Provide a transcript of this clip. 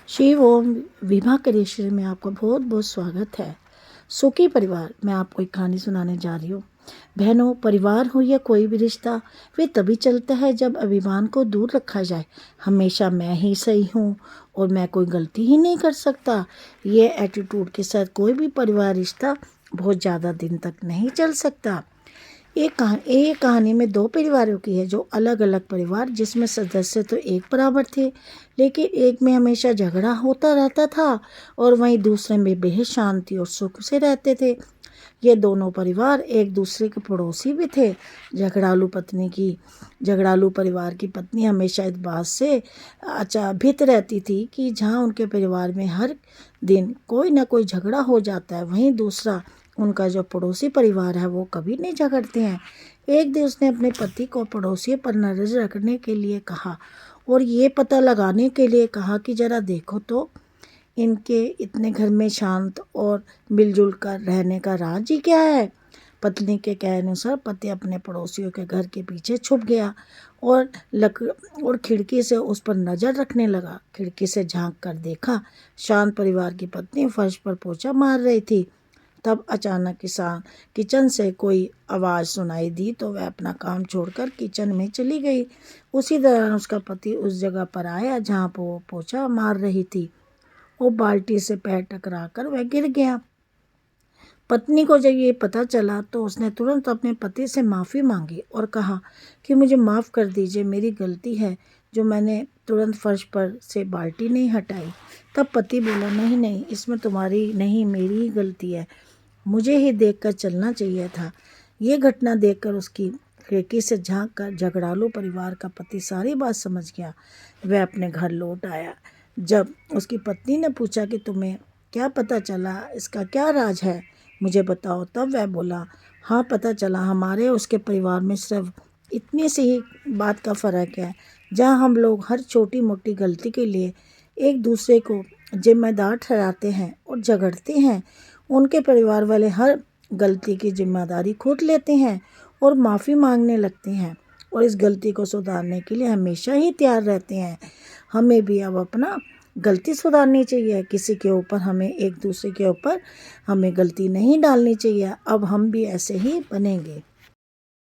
शिव ओम Vibha creation में आपका बहुत बहुत स्वागत है। सुखी परिवार, मैं आपको एक कहानी सुनाने जा रही हूँ। बहनों, परिवार हो या कोई भी रिश्ता, वे तभी चलता है जब अभिमान को दूर रखा जाए। हमेशा मैं ही सही हूँ और मैं कोई गलती ही नहीं कर सकता, ये एटीट्यूड के साथ कोई भी परिवार रिश्ता बहुत ज़्यादा दिन तक नहीं चल सकता। एक कहानी में दो परिवारों की है, जो अलग अलग परिवार जिसमें सदस्य तो एक बराबर थे, लेकिन एक में हमेशा झगड़ा होता रहता था और वहीं दूसरे में बेहद शांति और सुख से रहते थे। ये दोनों परिवार एक दूसरे के पड़ोसी भी थे। झगड़ालू परिवार की पत्नी हमेशा इस बात से अचंभित रहती थी कि जहाँ उनके परिवार में हर दिन कोई ना कोई झगड़ा हो जाता है, वहीं दूसरा उनका जो पड़ोसी परिवार है वो कभी नहीं झगड़ते हैं। एक दिन उसने अपने पति को पड़ोसियों पर नजर रखने के लिए कहा और ये पता लगाने के लिए कहा कि जरा देखो तो इनके इतने घर में शांत और मिलजुल कर रहने का राज ही क्या है। पत्नी के कहे अनुसार पति अपने पड़ोसियों के घर के पीछे छुप गया और खिड़की से उस पर नजर रखने लगा। खिड़की से झांक कर देखा, शांत परिवार की पत्नी फर्श पर पोछा मार रही थी। तब अचानक किचन से कोई आवाज़ सुनाई दी तो वह अपना काम छोड़कर किचन में चली गई। उसी दौरान उसका पति उस जगह पर आया जहाँ पर वो पोछा मार रही थी और बाल्टी से पैर टकराकर वह गिर गया। पत्नी को जब ये पता चला तो उसने तुरंत अपने पति से माफ़ी मांगी और कहा कि मुझे माफ़ कर दीजिए, मेरी गलती है जो मैंने तुरंत फर्श पर से बाल्टी नहीं हटाई। तब पति बोला, नहीं नहीं, इसमें तुम्हारी नहीं मेरी ही गलती है, मुझे ही देखकर चलना चाहिए था। ये घटना देखकर उसकी खिड़की से झांक कर झगड़ालू परिवार का पति सारी बात समझ गया। वह अपने घर लौट आया। जब उसकी पत्नी ने पूछा कि तुम्हें क्या पता चला, इसका क्या राज है, मुझे बताओ, तब वह बोला, हाँ पता चला, हमारे उसके परिवार में सिर्फ इतनी सी ही बात का फ़र्क है। जहाँ हम लोग हर छोटी मोटी गलती के लिए एक दूसरे को जिम्मेदार ठहराते हैं और झगड़ते हैं, उनके परिवार वाले हर गलती की जिम्मेदारी खुद लेते हैं और माफ़ी मांगने लगते हैं और इस गलती को सुधारने के लिए हमेशा ही तैयार रहते हैं। हमें भी अब अपना गलती सुधारनी चाहिए। किसी के ऊपर हमें एक दूसरे के ऊपर हमें गलती नहीं डालनी चाहिए। अब हम भी ऐसे ही बनेंगे।